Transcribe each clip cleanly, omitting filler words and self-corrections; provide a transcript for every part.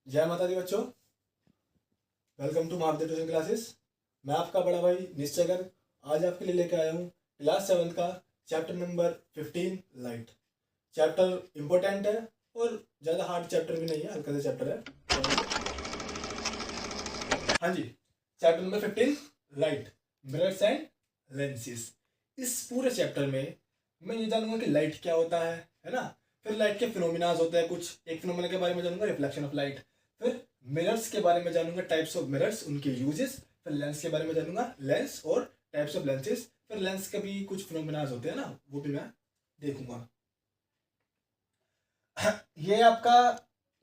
जय माता दी बच्चों। Welcome to Mahavidya tuition classes. मैं आपका बड़ा भाई निश्चय गर्ग आज आपके लिए लेकर आया हूँ क्लास 7 का chapter number 15 light. Chapter important है और ज़्यादा हार्ड चैप्टर भी नहीं है, हल्का सा चैप्टर है। हाँ जी, chapter number 15 light, mirrors and lenses. इस पूरे चैप्टर में मैं ये जानूंगा कि लाइट क्या होता है ना। फिर लाइट के फिनोमिनाज होते हैं कुछ, एक फिनोमिना के बारे में जानूंगा, रिफ्लेक्शन ऑफ लाइट। फिर मिरर्स के बारे में जानूंगा, टाइप्स ऑफ मिरर्स, उनके यूजेस। फिर लेंस के बारे में जानूंगा, लेंस और टाइप्स ऑफ लेंसेज। फिर लेंस के भी कुछ फिनोमिनाज होते हैं ना, वो भी मैं देखूंगा। ये आपका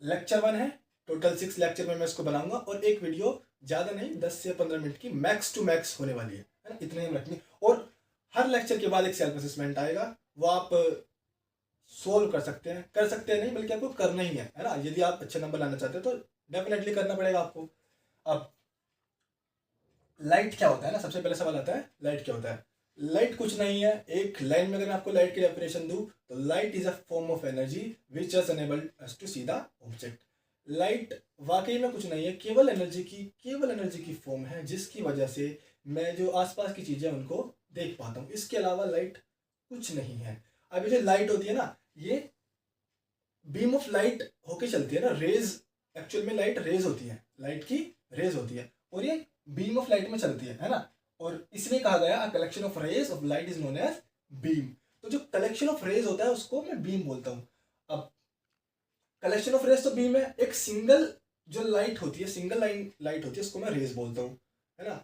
लेक्चर 1 है। टोटल 6 लेक्चर में मैं इसको बनाऊंगा और एक वीडियो ज़्यादा नहीं 10 से 15 मिनट की मैक्स टू मैक्स होने वाली है ना, इतने ही रखनी। और हर लेक्चर के बाद एक सेल्फ असेसमेंट आएगा, वो आप सोल्व कर सकते हैं नहीं बल्कि आपको करना ही है ना। यदि आप अच्छे नंबर लाना चाहते हैं तो डेफिनेटली करना पड़ेगा आपको। अब लाइट क्या होता है ना, सबसे पहले सवाल आता है लाइट क्या होता है। लाइट कुछ नहीं है, एक लाइन में अगर मैं आपको लाइट की डेफिनेशन दूं तो light is a form of energy which just enabled us to see the object. Light वाकई में कुछ नहीं है, केवल एनर्जी की फॉर्म है जिसकी वजह से मैं जो आसपास की चीजें उनको देख पाता हूँ। इसके अलावा लाइट कुछ नहीं है। अब ये जो लाइट होती है ना, ये बीम ऑफ लाइट होके चलती है ना, रेज। एक्चुअल में लाइट रेज होती है, लाइट की रेज होती है और ये बीम ऑफ लाइट में चलती है ना। और इसलिए कहा गया a collection of rays of light is known as beam. तो जो कलेक्शन ऑफ रेज होता है उसको मैं बीम बोलता हूँ। अब कलेक्शन ऑफ रेज तो बीम है, एक सिंगल जो लाइट होती है, सिंगल लाइन लाइट होती है, उसको मैं रेज बोलता हूँ, है ना।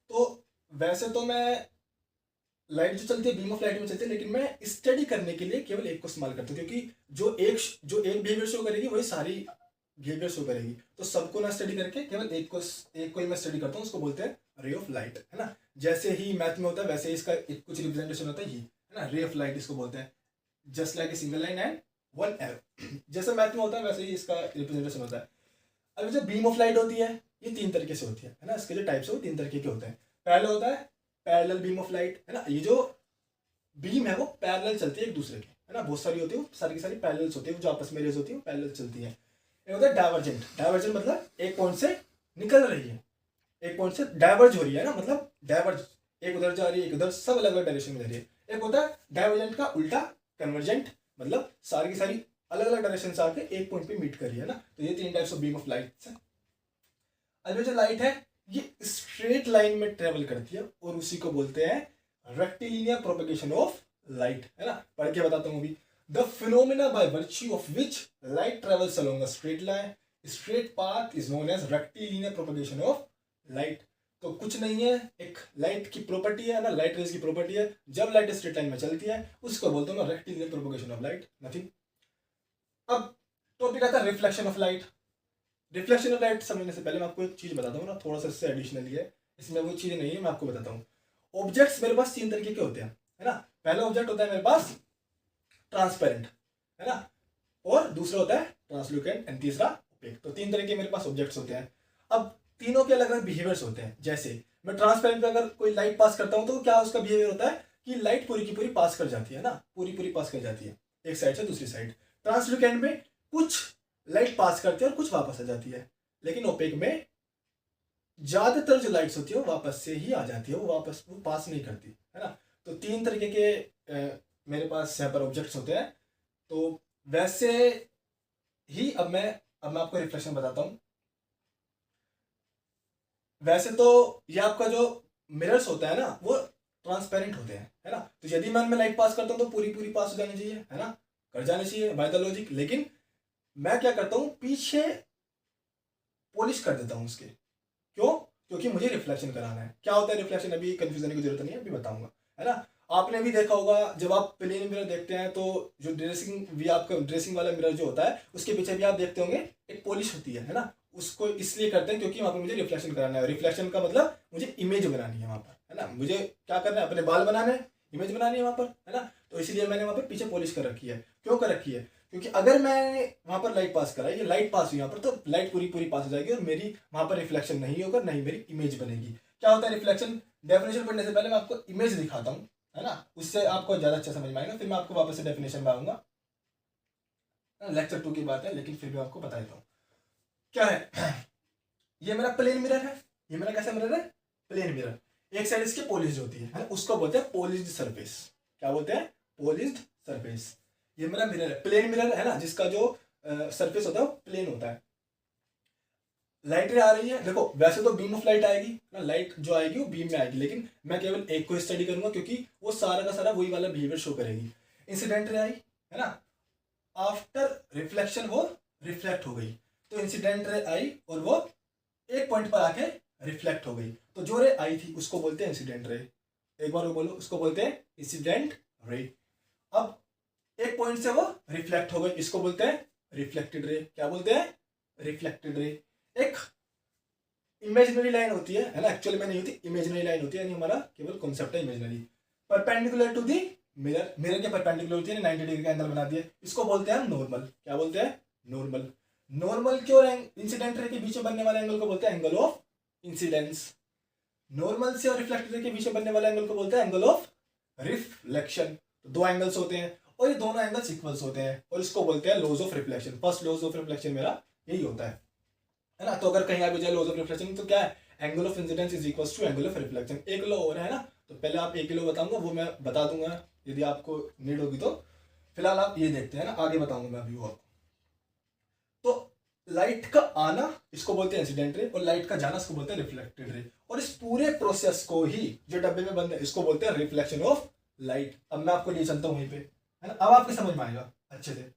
तो वैसे तो मैं लाइट जो चलती है बीम ऑफ लाइट में चलती है, लेकिन मैं स्टडी करने के लिए केवल एक को इस्तेमाल करता हूँ, क्योंकि जो एक बिहेवियर शो करेगी वही सारी बिहेवियर शो करेगी। तो सबको ना स्टडी करके केवल एक को ही मैं स्टडी करता हूँ, उसको बोलते हैं रे ऑफ लाइट, है ना। जैसे ही मैथ में होता है वैसे ही इसका एक कुछ रिप्रेजेंटेशन होता है, ये है ना, रे ऑफ लाइट इसको बोलते हैं। Just like a single line and one arrow, जैसे मैथ में होता है वैसे ही इसका रिप्रेजेंटेशन होता है। अब जो बीम ऑफ लाइट होती है ये 3 तरीके से होती है ना, इसके जो टाइप्स है वो 3 तरीके के होते हैं। पहले होता है पैरेलल बीम ऑफ लाइट, है ना। ये जो बीम है वो पैरेलल चलती है एक दूसरे के, है ना, बहुत सारी होती है, सारी की सारी पैरेलल्स होती है, जो आपस में रेज होती है वो पैरेलल चलती है। एक होता है डाइवर्जेंट। डाइवर्जेंट मतलब एक पॉइंट से निकल रही है, एक पॉइंट से डाइवर्ज हो रही है ना, मतलब डाइवर्ज, एक उधर जा रही है एक उधर, सब अलग अलग डायरेक्शन में जा रही है। एक होता है डाइवर्जेंट का उल्टा कन्वर्जेंट, मतलब सारी की सारी अलग अलग डायरेक्शन से आके एक पॉइंट पे मीट कर रही है ना। तो ये 3 types of beam of light है। अब जो लाइट है ये स्ट्रेट लाइन में ट्रेवल करती है और उसी को बोलते हैं रेक्टिलिनियर प्रोपेगेशन ऑफ लाइट, है ना। पढ़ के बताता हूँ अभी। The phenomena by virtue of which light travels along a straight line straight path is known as rectilinear propagation of light. तो कुछ नहीं है, एक लाइट की प्रॉपर्टी है ना, लाइट रेज की प्रॉपर्टी है, जब लाइट स्ट्रेट लाइन में चलती है उसको बोलते हैं rectilinear propagation of light, nothing. अब टॉपिक आता है reflection of light. Reflection of light समझने से पहले मैं आपको एक चीज बताता हूँ ना, थोड़ा सा इससे एडिशनली है, इसमें वो चीज़ नहीं है, मैं आपको बताता हूँ। ऑब्जेक्ट्स मेरे पास 3 तरीके के होते हैं, है ना। पहला ऑब्जेक्ट होता है मेरे पास ट्रांसपेरेंट, है ना, और दूसरा होता है ट्रांसलूकेंट एंड तीसरा ओपेक। तो 3 तरह के मेरे पास ऑब्जेक्ट्स होते हैं। अब तीनों के अलग अलग बिहेवियर्स होते हैं। जैसे मैं ट्रांसपेरेंट पे अगर कोई लाइट पास करता हूँ तो क्या उसका बिहेवियर होता है कि लाइट पूरी की पूरी पास कर जाती है ना, पूरी पूरी पास कर जाती है एक साइड से दूसरी साइड। ट्रांसलूकेंट में कुछ लाइट पास करती है और कुछ वापस आ जाती है, लेकिन ओपेक में ज्यादातर जो लाइट्स होती है वो वापस से ही आ जाती है, वो पास नहीं करती, है ना। तो 3 तरीके के मेरे पास यहाँ पर ऑब्जेक्ट्स होते हैं। तो वैसे ही अब मैं आपको रिफ्लेक्शन बताता हूँ। वैसे तो ये आपका जो मिरर्स होता है ना वो ट्रांसपेरेंट होते हैं, है ना। तो यदि मैं उनमें लाइट पास करता हूँ तो पूरी पूरी पास हो जानी चाहिए, है ना, कर जानी चाहिए बाय द लॉजिक। लेकिन मैं क्या करता हूँ, पीछे पॉलिश कर देता हूँ उसके। क्यों? क्योंकि मुझे रिफ्लेक्शन कराना है। क्या होता है रिफ्लेक्शन, अभी कंफ्यूज होने की जरूरत नहीं है, अभी बताऊंगा, है ना। आपने भी देखा होगा जब आप प्लेन मिरर देखते हैं तो जो ड्रेसिंग भी आपका ड्रेसिंग वाला मिरर जो होता है उसके पीछे भी आप देखते होंगे एक पॉलिश होती है ना। उसको इसलिए करते हैं क्योंकि वहां पर मुझे रिफ्लेक्शन कराना है। रिफ्लेक्शन का मतलब मुझे इमेज बनानी है वहां पर, है ना। मुझे क्या करना है, अपने बाल बनाने हैं, इमेज बनानी है वहां पर, है ना। तो इसलिए मैंने वहां पर पीछे पॉलिश कर रखी है। क्यों कर रखी है? क्योंकि अगर मैं वहां पर लाइट पास कराई, ये लाइट पास हुई यहाँ पर, तो लाइट पूरी पूरी पास हो जाएगी और मेरी वहां पर रिफ्लेक्शन नहीं होगा, नहीं मेरी इमेज बनेगी। क्या होता है रिफ्लेक्शन? डेफिनेशन पढ़ने से पहले मैं आपको इमेज दिखाता हूँ, है ना, उससे आपको ज्यादा अच्छा समझ में आएगा। फिर मैं आपको वापस से डेफिनेशन में आऊंगा। लेक्चर 2 की बात है लेकिन फिर भी आपको बता देता हूँ। क्या है ये मेरा प्लेन मिरर है, ये मेरा कैसा मिरर है, प्लेन मिरर। एक साइड इसकी पॉलिश्ड होती है ना, उसको बोलते हैं पॉलिश्ड सरफेस। क्या बोलते हैं, पॉलिश्ड सरफेस। ये मेरा मिरर है, प्लेन मिरर है ना, जिसका जो सरफेस होता है वो प्लेन होता है। लाइट रे आ रही है, देखो वैसे तो बीम ऑफ लाइट आएगी ना, लाइट जो आएगी वो बीम में आएगी, लेकिन मैं केवल एक को स्टडी करूंगा क्योंकि वो सारा का सारा वही वाला बिहेवियर शो करेगी। इंसिडेंट रे आई है ना, आफ्टर रिफ्लेक्शन वो रिफ्लेक्ट हो गई, तो इंसिडेंट रे आई और वो एक पॉइंट पर आके रिफ्लेक्ट हो गई, तो जो रे आई थी उसको बोलते हैं इंसिडेंट रे। एक बार वो बोलो, उसको बोलते हैं इंसिडेंट रे। अब एक पॉइंट से वो रिफ्लेक्ट हो गई, इसको बोलते हैं रिफ्लेक्टेड रे। क्या बोलते हैं, रिफ्लेक्टेड रे। एक इमेजिनरी लाइन होती है ना, एक्चुअली में नहीं होती, इमेजिनरी लाइन होती है, यानी हमारा केवल कॉन्सेप्ट है imaginary. Perpendicular to the mirror, mirror के परपेंडिकुलर होती है, 90 डिग्री का एंगल बना दिया, इसको बोलते हैं नॉर्मल। क्या बोलते हैं, नॉर्मल। नॉर्मल के और इंसिडेंट रे के बीच में बनने वाले एंगल को बोलते हैं एंगल ऑफ इंसिडेंस। नॉर्मल से और रिफ्लेक्टेड रे के बीच में बनने वाले एंगल को बोलते हैं एंगल ऑफ रिफ्लेक्शन। तो दो एंगल्स होते हैं और ये दोनों एंगल्स इक्वल्स होते हैं, और इसको बोलते हैं laws of reflection. First laws of reflection मेरा यही होता है ना। तो अगर कहीं आ भी जाए लॉज ऑफ रिफ्लेक्शन, तो क्या है, angle of incidence is equals to angle of reflection. एक लॉ और है ना, तो पहले आप एक लॉ बताऊंगा, वो मैं बता दूंगा यदि आपको नीड होगी तो। फिलहाल आप ये देखते हैं ना, आगे बताऊंगा मैं अभी वो आपको। तो लाइट का आना इसको बोलते हैं इंसिडेंट रे, और लाइट का जाना इसको बोलते हैं रिफ्लेक्टेड रे, और इस पूरे प्रोसेस को ही जो डब्बे में बंद है इसको बोलते हैं रिफ्लेक्शन ऑफ लाइट। अब मैं आपको ले चलता हूं वहीं पे, है ना, अब आपको समझ में आएगा अच्छे से।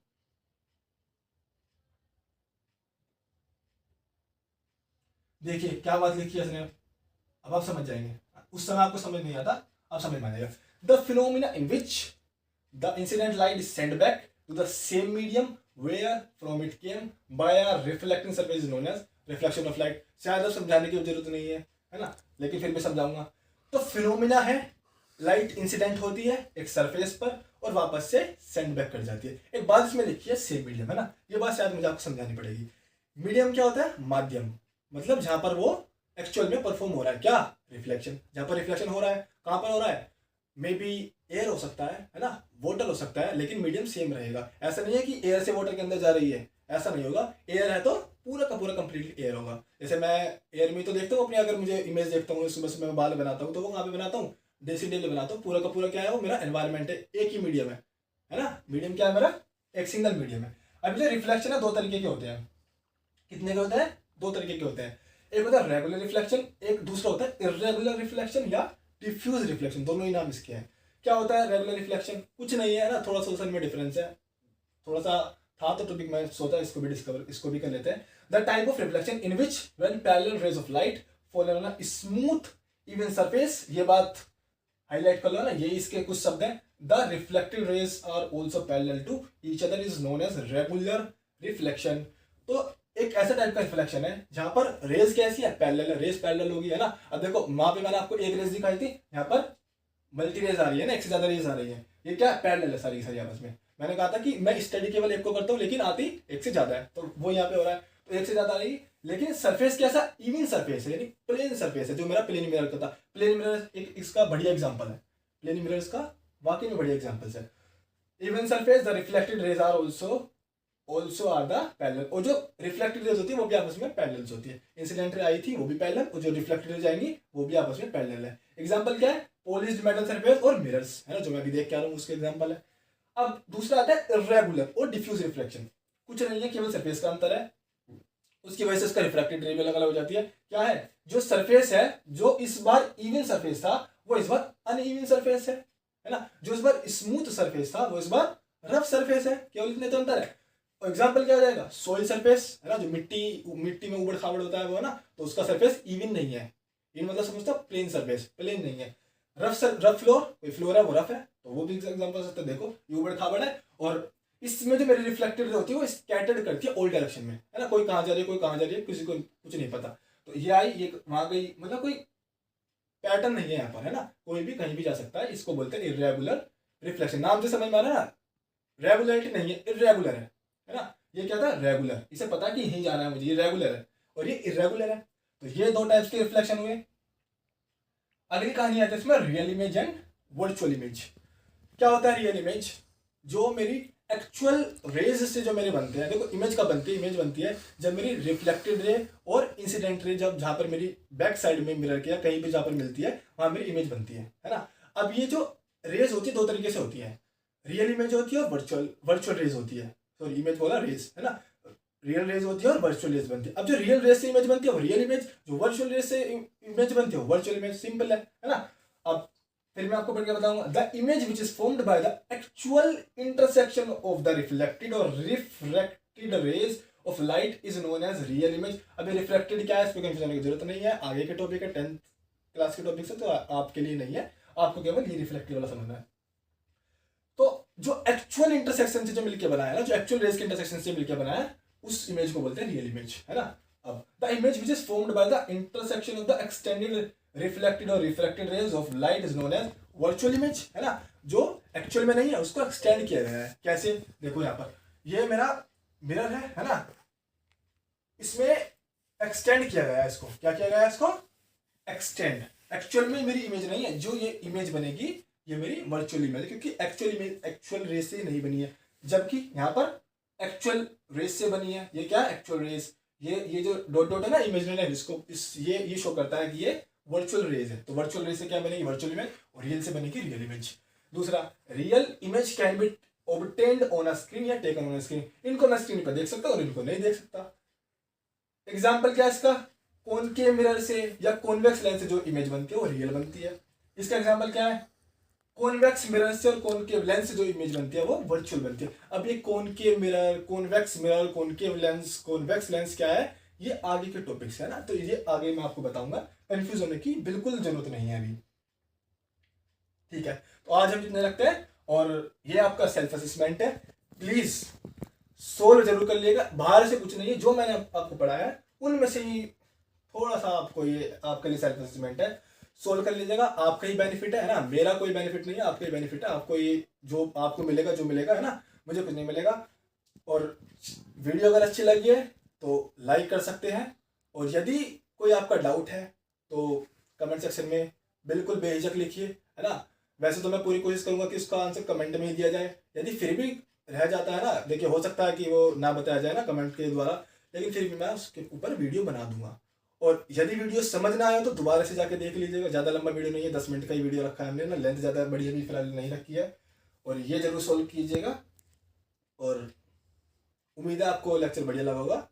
देखिए क्या बात लिखी है इसने, अब आप समझ जाएंगे, उस समय आपको समझ नहीं आता, अब समझ में आ जाएगा। The phenomena in which the incident light is send back to the same medium where from it came by a reflecting surface is known as reflection of light. शायद अब समझाने की जरूरत नहीं है ना, लेकिन फिर भी समझाऊंगा। तो फिनोमिना है, लाइट इंसिडेंट होती है एक सरफेस पर और वापस से सेंड बैक कर जाती है। एक बात इसमें लिखी है सेम मीडियम, है ना, ये बात शायद मुझे आपको समझानी पड़ेगी। मीडियम क्या होता है, माध्यम, मतलब जहां पर वो एक्चुअल में परफॉर्म हो रहा है, क्या, रिफ्लेक्शन। जहां पर रिफ्लेक्शन हो रहा है, कहां पर हो रहा है, मे बी एयर हो सकता है ना, वाटर हो सकता है, लेकिन मीडियम सेम रहेगा। ऐसा नहीं है कि एयर से वाटर के अंदर जा रही है, ऐसा नहीं होगा। एयर है तो पूरा का पूरा कंप्लीटली एयर होगा। जैसे मैं एयर में तो देखता हूँ अपनी, अगर मुझे इमेज देखता हूँ, सुबह सुबह मैं बाल बनाता हूँ, तो वो कहाँ पे बनाता हूँ, देसी डेली बनाता हूँ, पूरा का पूरा क्या है वो मेरा एनवायरमेंट है, एक ही मीडियम है ना, मीडियम क्या है मेरा, एक सिंगल मीडियम है। अब जो रिफ्लेक्शन है दो तरीके के होते हैं, कितने के होते हैं, दो तरीके के होते हैं। एक होता है रेगुलर रिफ्लेक्शन, एक दूसरा होता है इर्रेगुलर रिफ्लेक्शन या डिफ्यूज रिफ्लेक्शन, दोनों ही नाम इसके हैं। क्या होता है रेगुलर रिफ्लेक्शन, कुछ नहीं है ना, थोड़ा सा में डिफरेंस है, थोड़ा सा था तो टॉपिक, मैं सोचा इसको भी कर लेते हैं। The type of reflection in which when parallel raise of light fall on a smooth even surface, ये बात हाईलाइट कर लो ना, ये इसके कुछ शब्द हैं। The reflected rays are also parallel to each other is known as regular reflection. तो एक ऐसा टाइप का रिफ्लेक्शन है जहां पर रेज कैसी है, पैरेलल है, रेज पैरेलल होगी, है ना। अब देखो वहां पे मैंने आपको एक रेज दिखाई थी, यहाँ पर मल्टी रेज आ रही है ना, एक से ज्यादा रेज आ रही है, ये क्या पैरेलल है सारी की सारी आपस में। मैंने कहा था कि मैं स्टडी केवल एक को करता हूँ, लेकिन आती एक से ज्यादा है, तो वो यहाँ पे हो रहा है, तो एक से ज्यादा आ रही, लेकिन सरफेस कैसा, इवन सरफेस है, यानी प्लेन सरफेस है, जो मेरा प्लेन मिरर का था। प्लेन मिरर एक इसका बढ़िया एग्जाम्पल है, प्लेन मिरर का वाकई में बढ़िया एग्जाम्पल्स है। Even surface the reflected rays are also are the parallel, और जो रिफ्लेक्टेड रेज होती है वो भी आपस में पैरेलल होती है। इंसिडेंट रे आई थी वो भी पैरेलल, और जो रिफ्लेक्टेड रेज आएंगी वो भी आपस में पैरेलल है। एग्जांपल क्या है, पॉलिश्ड मेटल सरफेस और मिरर्स, है ना, जो मैं अभी देख के आ रहा हूँ उसके एग्जांपल है। अब दूसरा आता है इर्रेगुलर और डिफ्यूज रिफ्लेक्शन, कुछ नहीं है, केवल सरफेस का अंतर है, उसकी वजह से उसका रिफ्रैक्टेड रे भी अलग अलग हो जाती है। क्या है, जो सरफेस है जो इस बार इवन सरफेस था वो इस बार अनइवन सरफेस है ना, जो इस बार स्मूथ सरफेस था वो इस बार रफ सरफेस है, केवल इतने तो अंतर है। एग्जाम्पल क्या हो जाएगा, सोइल सरफेस, है ना, जो मिट्टी में उबड़ खाबड़ होता है वो, है ना, तो उसका सरफेस इवन नहीं है, इन मतलब समझता प्लेन सरफेस, प्लेन नहीं है। रफ फ्लोर, कोई फ्लोर है वो रफ है, तो वो भी एग्जाम्पल सकते, देखो ये उबड़ खाबड़ है, और इसमें जो मेरी रिफ्लेक्टेड होती है वो स्कैटर्ड करती है ऑल डायरेक्शन में, है ना, कोई कहाँ जा रही है कोई कहाँ जा रही है, किसी को कुछ नहीं पता, तो ये आई ये वहां गई, मतलब कोई पैटर्न नहीं है यहाँ पर, है ना, कोई भी कहीं भी जा सकता है, इसको बोलते हैं इर्रेगुलर रिफ्लेक्शन। नाम से समझ में आ रहा है ना, रेगुलरिटी नहीं है, इर्रेगुलर है ना, ये क्या था, रेगुलर, इसे पता कि यहीं जाना है मुझे, ये रेगुलर है और ये इर्रेगुलर है, तो ये दो टाइप्स के रिफ्लेक्शन हुए। अगली कहानी आती है इसमें real image and virtual image. क्या होता है रियल इमेज, जो मेरी एक्चुअल रेज से जो मेरे बनते हैं, देखो इमेज का बनती है, इमेज बनती है जब मेरी रिफ्लेक्टेड रे और इंसिडेंट रे जब जहाँ पर मेरी बैक साइड में मिरर के या कहीं भी जहाँ पर मिलती है वहाँ मेरी इमेज बनती है ना। अब ये जो रेज होती है दो तरीके से होती है, रियल इमेज होती है और वर्चुअल वर्चुअल रेज होती है। सॉरी इमेज बोला, रेज है ना। रियल रेज होती है और वर्चुअल रेज बनती है। अब जो रियल रेज से इमेज बनती है वो रियल इमेज, जो वर्चुअल रेज से इमेज बनती है वो वर्चुअल इमेज। सिंपल है ना। अब फिर मैं आपको पढ़ के बताऊंगा, the image which is formed by the actual intersection of the reflected और refracted rays of light is known as real image. अभी रिफ्लेक्टेड क्या है इस पर कंफ्यूजन होने की जरूरत नहीं है, आगे के टॉपिक है 10th क्लास के टॉपिक से, तो आपके लिए नहीं है, आपको केवल ये रिफ्लेक्टेड वाला समझना है। तो जो एक्चुअल इंटरसेक्शन से जो मिलकर बनाया ना, जो एक्चुअल रेज के इंटरसेक्शन से मिलकर बनाया उस इमेज को बोलते हैं रियल इमेज, है ना। अब the image which is formed by the intersection of the extended reflected और refracted rays of light is known as virtual image, है ना। जो एक्चुअल में नहीं है उसको एक्सटेंड किया गया है। कैसे, देखो यहाँ पर ये मेरा मिरर है ना, इसमें एक्सटेंड किया गया है। इसको क्या किया गया है, इसको एक्सटेंड। एक्चुअल में मेरी इमेज नहीं है, जो ये इमेज बनेगी ये मेरी वर्चुअल इमेज, क्योंकि एक्चुअल इमेज एक्चुअल रेस से नहीं बनी है, जबकि यहाँ पर एक्चुअल रेस से बनी है। ये क्या है, एक्चुअल रेस। ये जो डॉट डॉट है ना इमेजिनरी लाइन, इसको ये शो करता है कि ये वर्चुअल रेज है। तो वर्चुअल रेज से क्या बनेगी, वर्चुअल इमेज, और रियल से बनेगी रियल इमेज। दूसरा, real image can be obtained on a screen या टेकन ऑन अ स्क्रीन। इनको मैं स्क्रीन पर देख सकता हूँ और इनको नहीं देख सकता। एग्जाम्पल क्या है इसका, कॉनकेव मिरर से या कॉन्वेक्स लेंस से जो इमेज बनती है वो रियल बनती है। इसका एग्जाम्पल क्या है, कॉन्वेक्स मिरर से और कॉनकेव लेंस से जो इमेज बनती है वो वर्चुअल बनती है। अब ये concave mirror, convex mirror, concave lens, convex lens क्या है, ये आगे के टॉपिक्स है ना, तो ये आगे मैं आपको बताऊंगा। कंफ्यूज होने की बिल्कुल जरूरत नहीं है अभी, ठीक है। तो आज हम इतने रखते हैं, और ये आपका सेल्फ असेसमेंट है, प्लीज सोल्व जरूर कर लिएगा। बाहर से कुछ नहीं है, जो मैंने आपको पढ़ाया है उनमें से ही थोड़ा सा आपको, ये आपके लिए सेल्फ असेसमेंट है, सोल्व कर लीजिएगा। आपका ही बेनिफिट है ना, मेरा कोई बेनिफिट नहीं है, आपका ही बेनिफिट है। आपको ये जो आपको मिलेगा, जो मिलेगा है ना, मुझे कुछ नहीं मिलेगा। और वीडियो अगर अच्छी लगी है तो लाइक कर सकते हैं, और यदि कोई आपका डाउट है तो कमेंट सेक्शन में बिल्कुल बेहिचक लिखिए, है ना। वैसे तो मैं पूरी कोशिश करूंगा कि उसका आंसर कमेंट में ही दिया जाए। यदि फिर भी रह जाता है ना, देखिए हो सकता है कि वो ना बताया जाए ना कमेंट के द्वारा, लेकिन फिर भी मैं उसके ऊपर वीडियो बना दूंगा। और यदि वीडियो समझ ना आए तो दोबारा से जाके देख लीजिएगा। ज़्यादा लंबा वीडियो नहीं है, 10 मिनट का ही वीडियो रखा है हमने ना, लेंथ ज़्यादा बड़ी अभी फिलहाल नहीं रखी है। और ये जरूर सॉल्व कीजिएगा, और उम्मीद है आपको लेक्चर बढ़िया लगा होगा।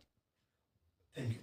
Thank you.